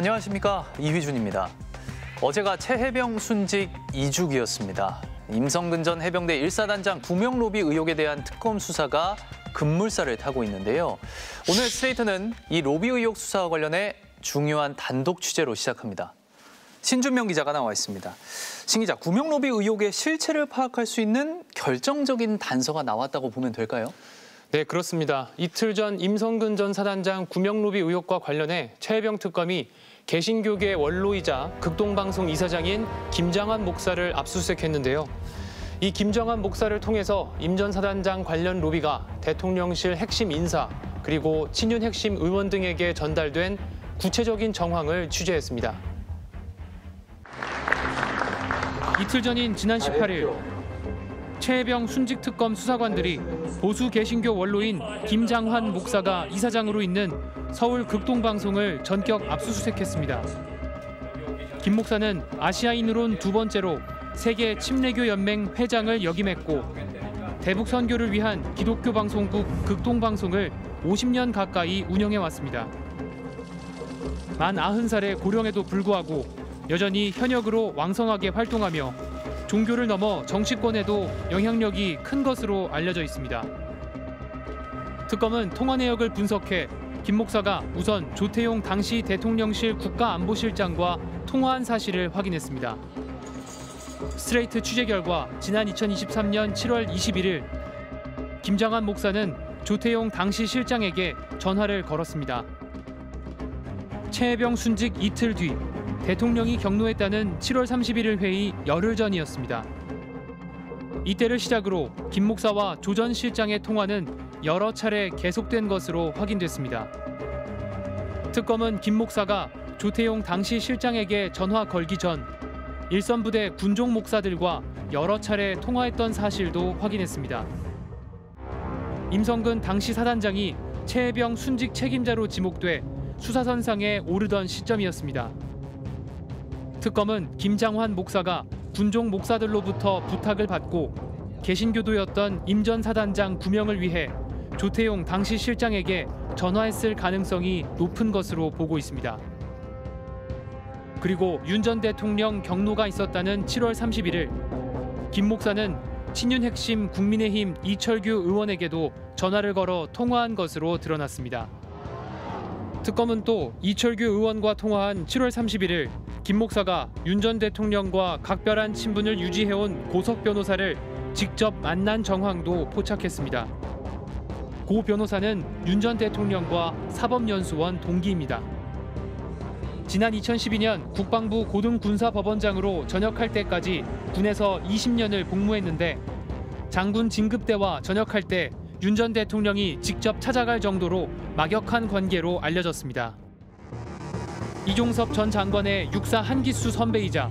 안녕하십니까, 이휘준입니다. 어제가 최해병 순직 2주기였습니다. 임성근 전 해병대 1사단장 구명로비 의혹에 대한 특검 수사가 급물살을 타고 있는데요. 오늘 스트레이트는 이 로비 의혹 수사와 관련해 중요한 단독 취재로 시작합니다. 신준명 기자가 나와 있습니다. 신 기자, 구명로비 의혹의 실체를 파악할 수 있는 결정적인 단서가 나왔다고 보면 될까요? 네, 그렇습니다. 이틀 전 임성근 전 사단장 구명로비 의혹과 관련해 최해병 특검이 개신교계 원로이자 극동방송 이사장인 김장환 목사를 압수수색했는데요. 이 김장환 목사를 통해서 임 전 사단장 관련 로비가 대통령실 핵심 인사 그리고 친윤 핵심 의원 등에게 전달된 구체적인 정황을 취재했습니다. 이틀 전인 지난 18일 최해병 순직특검 수사관들이 보수 개신교 원로인 김장환 목사가 이사장으로 있는 서울 극동방송을 전격 압수수색했습니다. 김 목사는 아시아인으론 두 번째로 세계 침례교 연맹 회장을 역임했고 대북 선교를 위한 기독교 방송국 극동방송을 50년 가까이 운영해왔습니다. 만 90살의 고령에도 불구하고 여전히 현역으로 왕성하게 활동하며 종교를 넘어 정치권에도 영향력이 큰 것으로 알려져 있습니다. 특검은 통화 내역을 분석해 김 목사가 우선 조태용 당시 대통령실 국가안보실장과 통화한 사실을 확인했습니다. 스트레이트 취재 결과 지난 2023년 7월 21일 김장환 목사는 조태용 당시 실장에게 전화를 걸었습니다. 최해병 순직 이틀 뒤 대통령이 경로했다는 7월 31일 회의 열흘 전이었습니다. 이때를 시작으로 김 목사와 조 전 실장의 통화는 여러 차례 계속된 것으로 확인됐습니다. 특검은 김 목사가 조태용 당시 실장에게 전화 걸기 전 일선부대 군종 목사들과 여러 차례 통화했던 사실도 확인했습니다. 임성근 당시 사단장이 최해병 순직 책임자로 지목돼 수사선상에 오르던 시점이었습니다. 특검은 김장환 목사가 군종 목사들로부터 부탁을 받고 개신교도였던 임 전 사단장 구명을 위해 조태용 당시 실장에게 전화했을 가능성이 높은 것으로 보고 있습니다. 그리고 윤 전 대통령 경로가 있었다는 7월 31일 김 목사는 친윤 핵심 국민의힘 이철규 의원에게도 전화를 걸어 통화한 것으로 드러났습니다. 특검은 또 이철규 의원과 통화한 7월 31일 김 목사가 윤 전 대통령과 각별한 친분을 유지해온 고석 변호사를 직접 만난 정황도 포착했습니다. 고 변호사는 윤 전 대통령과 사법연수원 동기입니다. 지난 2012년 국방부 고등군사법원장으로 전역할 때까지 군에서 20년을 복무했는데 장군 진급대와 전역할 때 윤 전 대통령이 직접 찾아갈 정도로 막역한 관계로 알려졌습니다. 이종섭 전 장관의 육사 한기수 선배이자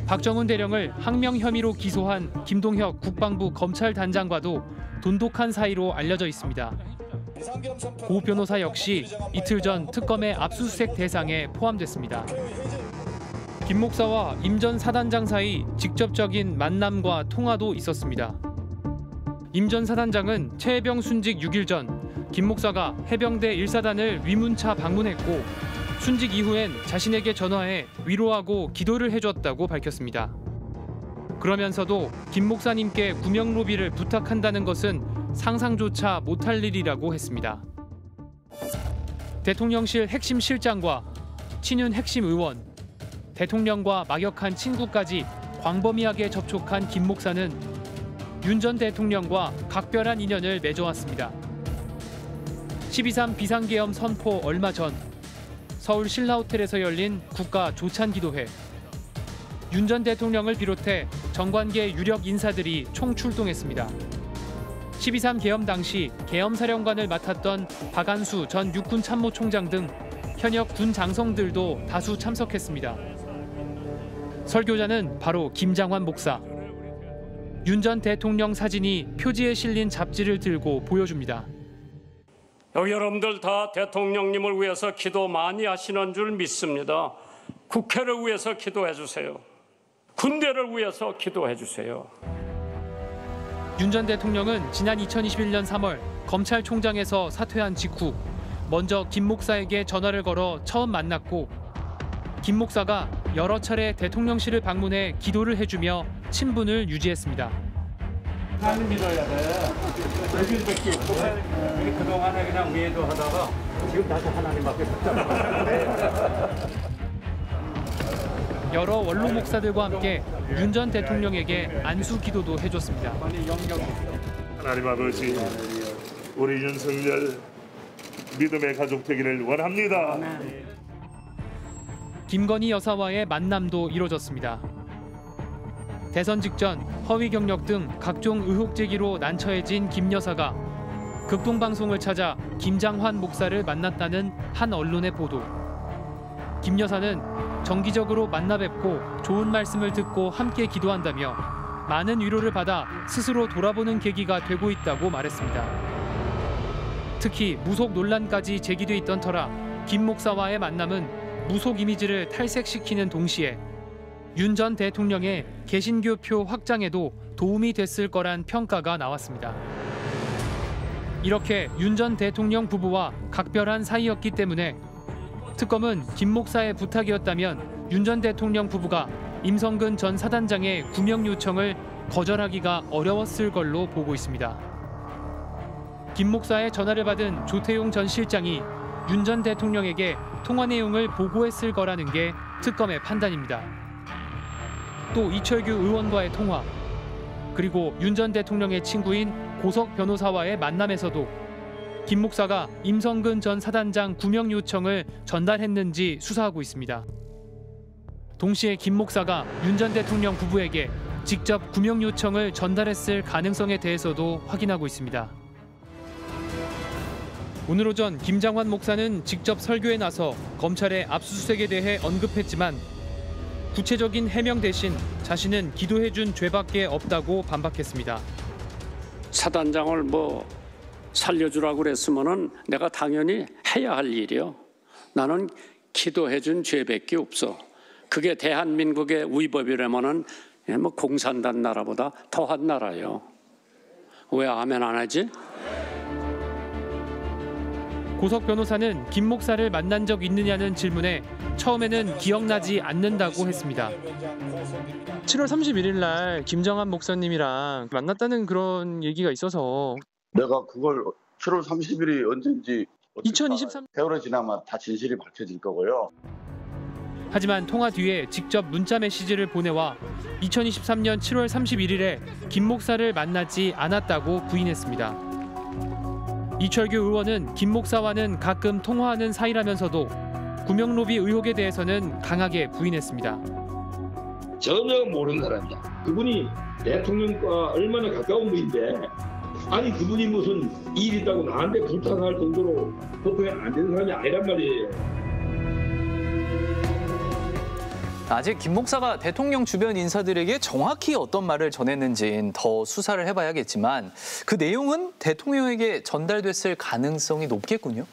박정훈 대령을 항명 혐의로 기소한 김동혁 국방부 검찰단장과도 돈독한 사이로 알려져 있습니다. 고 변호사 역시 이틀 전 특검의 압수수색 대상에 포함됐습니다. 김 목사와 임 전 사단장 사이 직접적인 만남과 통화도 있었습니다. 임 전 사단장은 최해병 순직 6일 전 김 목사가 해병대 1사단을 위문차 방문했고 순직 이후엔 자신에게 전화해 위로하고 기도를 해줬다고 밝혔습니다. 그러면서도 김 목사님께 구명로비를 부탁한다는 것은 상상조차 못할 일이라고 했습니다. 대통령실 핵심 실장과 친윤 핵심 의원, 대통령과 막역한 친구까지 광범위하게 접촉한 김 목사는 윤 전 대통령과 각별한 인연을 맺어왔습니다. 12.3 비상계엄 선포 얼마 전 서울 신라호텔에서 열린 국가 조찬기도회. 윤 전 대통령을 비롯해 정관계 유력 인사들이 총출동했습니다. 12.3 계엄 당시 계엄사령관을 맡았던 박안수 전 육군참모총장 등 현역 군 장성들도 다수 참석했습니다. 설교자는 바로 김장환 목사. 윤 전 대통령 사진이 표지에 실린 잡지를 들고 보여줍니다. 여기 여러분들 다 대통령님을 위해서 기도 많이 하시는 줄 믿습니다. 국회를 위해서 기도해 주세요. 군대를 위해서 기도해 주세요. 윤 전 대통령은 지난 2021년 3월 검찰총장에서 사퇴한 직후 먼저 김 목사에게 전화를 걸어 처음 만났고 김 목사가 여러 차례 대통령실을 방문해 기도를 해주며 친분을 유지했습니다. 하나님 믿어야 돼. 예수밖에 없고 우리 그동안에 그냥 외도 하다가 지금 다시 하나님밖에 없잖아. 여러 원로 목사들과 함께 윤 전 대통령에게 안수 기도도 해줬습니다. 하나님 아버지, 우리 윤석열 믿음의 가족 되기를 원합니다. 김건희 여사와의 만남도 이뤄졌습니다. 대선 직전 허위 경력 등 각종 의혹 제기로 난처해진 김 여사가 극동방송을 찾아 김장환 목사를 만났다는 한 언론의 보도. 김 여사는 정기적으로 만나 뵙고 좋은 말씀을 듣고 함께 기도한다며 많은 위로를 받아 스스로 돌아보는 계기가 되고 있다고 말했습니다. 특히 무속 논란까지 제기돼 있던 터라 김 목사와의 만남은 무속 이미지를 탈색시키는 동시에 윤 전 대통령의 개신교표 확장에도 도움이 됐을 거란 평가가 나왔습니다. 이렇게 윤 전 대통령 부부와 각별한 사이였기 때문에 특검은 김 목사의 부탁이었다면 윤 전 대통령 부부가 임성근 전 사단장의 구명 요청을 거절하기가 어려웠을 걸로 보고 있습니다. 김 목사의 전화를 받은 조태용 전 실장이 윤 전 대통령에게 통화 내용을 보고했을 거라는 게 특검의 판단입니다. 또 이철규 의원과의 통화, 그리고 윤 전 대통령의 친구인 고석 변호사와의 만남에서도 김 목사가 임성근 전 사단장 구명 요청을 전달했는지 수사하고 있습니다. 동시에 김 목사가 윤 전 대통령 부부에게 직접 구명 요청을 전달했을 가능성에 대해서도 확인하고 있습니다. 오늘 오전 김장환 목사는 직접 설교에 나서 검찰의 압수수색에 대해 언급했지만 구체적인 해명 대신 자신은 기도해준 죄밖에 없다고 반박했습니다. 사단장을 살려주라고 그랬으면은 내가 당연히 해야 할 일이요. 나는 기도해준 죄밖에 없어. 그게 대한민국의 위법이라면은 공산당 나라보다 더한 나라예요. 왜 아멘 안 하지? 고석 변호사는 김 목사를 만난 적 있느냐는 질문에 처음에는 기억나지 않는다고 했습니다. 7월 31일 날 김장환 목사님이랑 만났다는 그런 얘기가 있어서 내가 그걸 7월 30일이 언제인지 2023 세월이 지나면 다 진실이 밝혀질 거고요. 하지만 통화 뒤에 직접 문자 메시지를 보내와 2023년 7월 31일에 김 목사를 만나지 않았다고 부인했습니다. 이철규 의원은 김 목사와는 가끔 통화하는 사이라면서도 구명로비 의혹에 대해서는 강하게 부인했습니다. 전혀 모르는 사람이야. 그분이 대통령과 얼마나 가까운 분인데 아니 그분이 무슨 일 있다고 나한테 부탁할 정도로 소통이 안 되는 사람이 아니란 말이에요. 아직 김 목사가 대통령 주변 인사들에게 정확히 어떤 말을 전했는지는 더 수사를 해봐야겠지만 그 내용은 대통령에게 전달됐을 가능성이 높겠군요.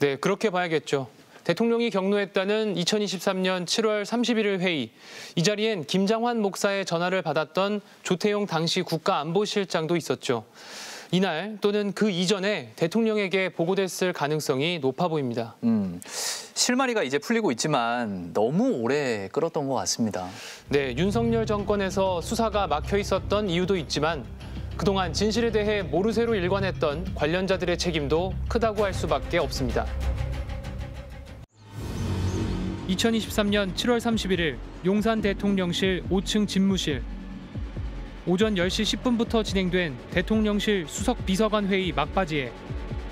네, 그렇게 봐야겠죠. 대통령이 격노했다는 2023년 7월 31일 회의. 이 자리엔 김장환 목사의 전화를 받았던 조태용 당시 국가안보실장도 있었죠. 이날 또는 그 이전에 대통령에게 보고됐을 가능성이 높아 보입니다. 실마리가 이제 풀리고 있지만 너무 오래 끌었던 것 같습니다. 네, 윤석열 정권에서 수사가 막혀 있었던 이유도 있지만 그동안 진실에 대해 모르쇠로 일관했던 관련자들의 책임도 크다고 할 수밖에 없습니다. 2023년 7월 31일 용산 대통령실 5층 집무실. 오전 10시 10분부터 진행된 대통령실 수석 비서관 회의 막바지에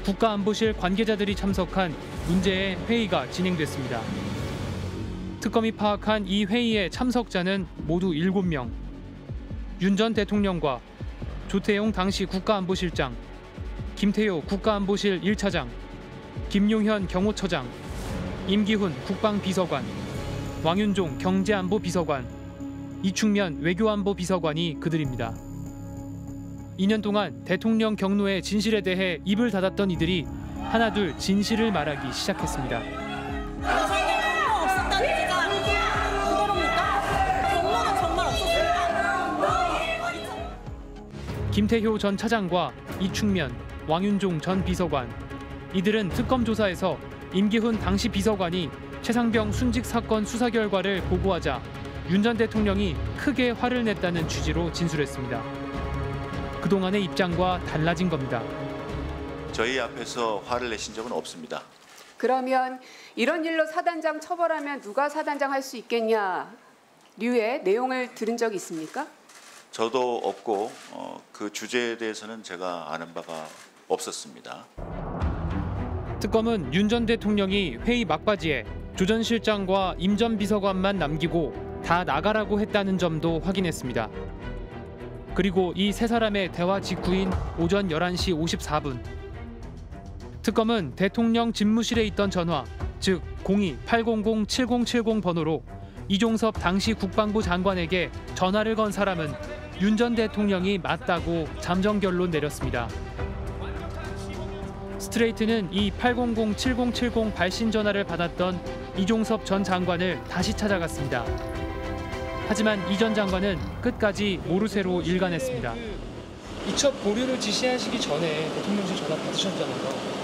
국가안보실 관계자들이 참석한 문제의 회의가 진행됐습니다. 특검이 파악한 이 회의의 참석자는 모두 7명. 윤 전 대통령과 조태용 당시 국가안보실장, 김태효 국가안보실 1차장, 김용현 경호처장, 임기훈 국방비서관, 왕윤종 경제안보비서관, 이충면 외교안보비서관이 그들입니다. 2년 동안 대통령 경로의 진실에 대해 입을 닫았던 이들이 하나둘 진실을 말하기 시작했습니다. 없었다는 얘기가 그대로입니까? 경로는 정말 없었습니다. 김태효 전 차장과 이충면, 왕윤종 전 비서관. 이들은 특검 조사에서 임기훈 당시 비서관이 최상병 순직 사건 수사 결과를 보고하자 윤 전 대통령이 크게 화를 냈다는 취지로 진술했습니다. 그동안의 입장과 달라진 겁니다. 저희 앞에서 화를 내신 적은 없습니다. 그러면 이런 일로 사단장 처벌하면 누가 사단장 할 수 있겠냐 류의 내용을 들은 적이 있습니까? 저도 없고 그 주제에 대해서는 제가 아는 바가 없었습니다. 특검은 윤 전 대통령이 회의 막바지에 조 전 실장과 임 전 비서관만 남기고 다 나가라고 했다는 점도 확인했습니다. 그리고 이 세 사람의 대화 직후인 오전 11시 54분 특검은 대통령 집무실에 있던 전화, 즉 02-800-7070 번호로 이종섭 당시 국방부 장관에게 전화를 건 사람은 윤 전 대통령이 맞다고 잠정 결론 내렸습니다. 스트레이트는 이 800-7070 발신 전화를 받았던 이종섭 전 장관을 다시 찾아갔습니다. 하지만 이 전 장관은 끝까지 모르쇠로 일관했습니다. 이첩 보류를 지시하시기 전에 대통령실 전화 받으셨잖아요.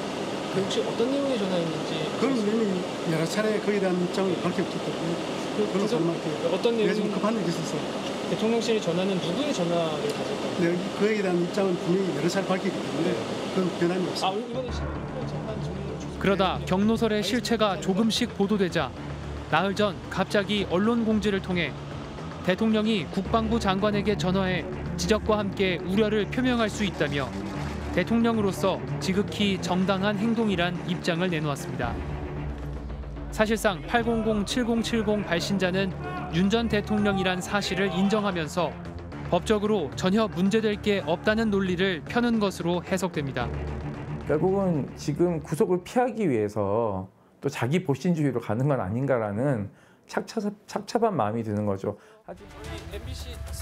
그 혹시 어떤 내용의 전화였는지? 그건 이미 여러 차례 거기에 대한 입장을 밝혔기 때문에 그런 전화를 어떤 내용? 좀 급한 일이 있었어. 대통령실 전화는 누구의 전화를 가졌다고? 네, 그에 대한 입장은 분명히 여러 차례 밝혔기 때문에 그건 변함이 없습니다. 이번에 전반 그러다 경로설의 실체가 조금씩 보도되자 나흘 전 갑자기 언론 공지를 통해 대통령이 국방부 장관에게 전화해 지적과 함께 우려를 표명할 수 있다며 대통령으로서 지극히 정당한 행동이란 입장을 내놓았습니다. 사실상 800-7070 발신자는 윤 전 대통령이란 사실을 인정하면서 법적으로 전혀 문제될 게 없다는 논리를 펴는 것으로 해석됩니다. 결국은 지금 구속을 피하기 위해서 또 자기 보신주의로 가는 건 아닌가라는 착잡한 마음이 드는 거죠.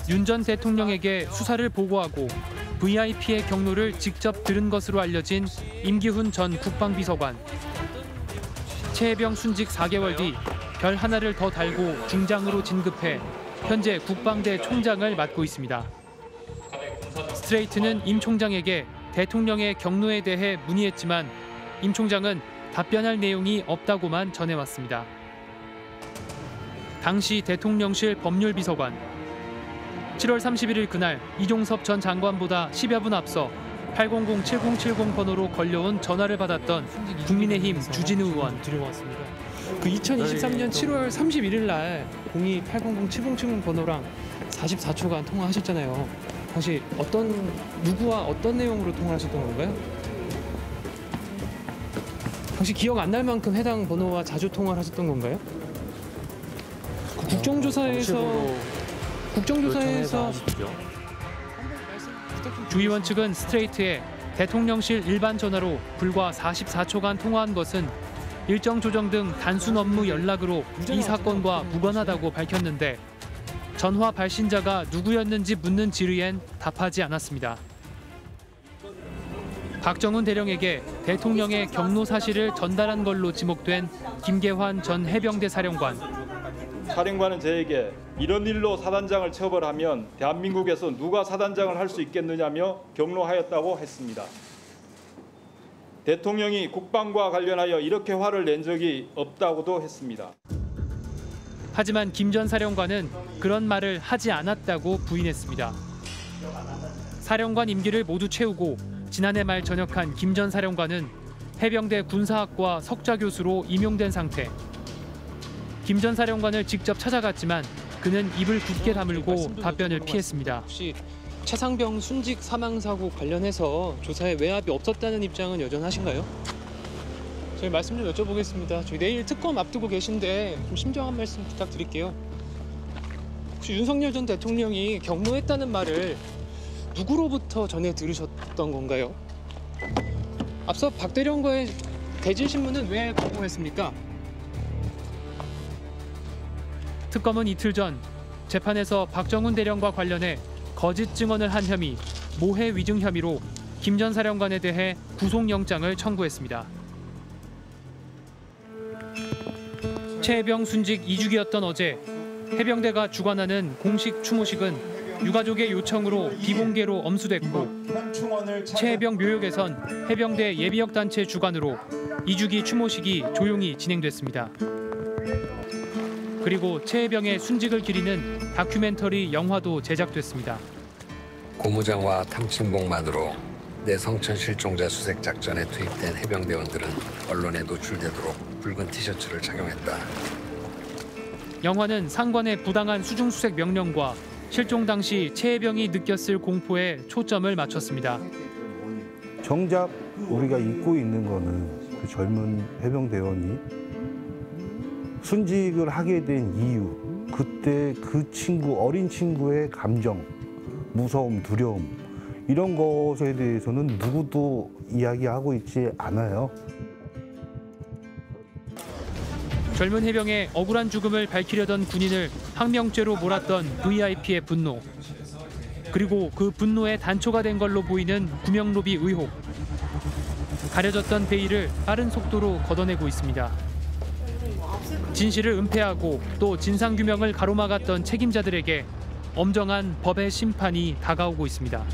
윤 전 대통령에게 수사를 보고하고 VIP의 경로를 직접 들은 것으로 알려진 임기훈 전 국방비서관. 최혜병 순직 4개월 뒤 별 하나를 더 달고 중장으로 진급해 현재 국방대 총장을 맡고 있습니다. 스트레이트는 임 총장에게 대통령의 경로에 대해 문의했지만 임 총장은 답변할 내용이 없다고만 전해왔습니다. 당시 대통령실 법률비서관. 7월 31일 그날 이종섭 전 장관보다 10여 분 앞서 800-7070 번호로 걸려온 전화를 받았던 국민의힘 주진우 의원. 들어왔습니다. 그 2023년 7월 31일 날 02-800-7070 번호랑 44초간 통화하셨잖아요. 당시 누구와 어떤 내용으로 통화하셨던 건가요? 당시 기억 안 날 만큼 해당 번호와 자주 통화를 하셨던 건가요? 국정조사에서 주 의원 측은 스트레이트에 대통령실 일반 전화로 불과 44초간 통화한 것은 일정 조정 등 단순 업무 연락으로 이 사건과 무관하다고 밝혔는데 전화 발신자가 누구였는지 묻는 질의엔 답하지 않았습니다. 박정훈 대령에게 대통령의 경로 사실을 전달한 걸로 지목된 김계환 전 해병대 사령관. 사령관은 저에게 이런 일로 사단장을 처벌하면 대한민국에서 누가 사단장을 할 수 있겠느냐며 경로하였다고 했습니다. 대통령이 국방과 관련하여 이렇게 화를 낸 적이 없다고도 했습니다. 하지만 김 전 사령관은 그런 말을 하지 않았다고 부인했습니다. 사령관 임기를 모두 채우고 지난해 말 전역한 김 전 사령관은 해병대 군사학과 석좌 교수로 임용된 상태. 김 전 사령관을 직접 찾아갔지만 그는 입을 굳게 다물고 답변을 피했습니다. 혹시 최상병 순직 사망 사고 관련해서 조사에 외압이 없었다는 입장은 여전하신가요? 저희 말씀 좀 여쭤보겠습니다. 저희 내일 특검 앞두고 계신데 좀 심정한 말씀 부탁드릴게요. 혹시 윤석열 전 대통령이 경로했다는 말을 누구로부터 전해 들으셨던 건가요? 앞서 박 대령과의 대질 신문은 왜 거부했습니까? 특검은 이틀 전 재판에서 박정훈 대령과 관련해 거짓 증언을 한 혐의, 모해 위증 혐의로 김 전 사령관에 대해 구속영장을 청구했습니다. 최혜병 순직 2주기였던 어제 해병대가 주관하는 공식 추모식은 유가족의 요청으로 비공개로 엄수됐고 최혜병 묘역에선 해병대 예비역 단체 주관으로 2주기 추모식이 조용히 진행됐습니다. 그리고 최혜병의 순직을 기리는 다큐멘터리 영화도 제작됐습니다. 고무장과 탐침봉만으로 내 성천 실종자 수색 작전에 투입된 해병대원들은 언론에 노출되도록 붉은 티셔츠를 착용했다. 영화는 상관의 부당한 수중 수색 명령과 실종 당시 최혜병이 느꼈을 공포에 초점을 맞췄습니다. 정작 우리가 잊고 있는 거는 그 젊은 해병대원이 순직을 하게 된 이유, 그때 그 친구, 어린 친구의 감정, 무서움, 두려움 이런 것에 대해서는 누구도 이야기하고 있지 않아요. 젊은 해병의 억울한 죽음을 밝히려던 군인을 항명죄로 몰았던 VIP의 분노. 그리고 그 분노의 단초가 된 걸로 보이는 구명로비 의혹. 가려졌던 베일을 빠른 속도로 걷어내고 있습니다. 진실을 은폐하고 또 진상규명을 가로막았던 책임자들에게 엄정한 법의 심판이 다가오고 있습니다.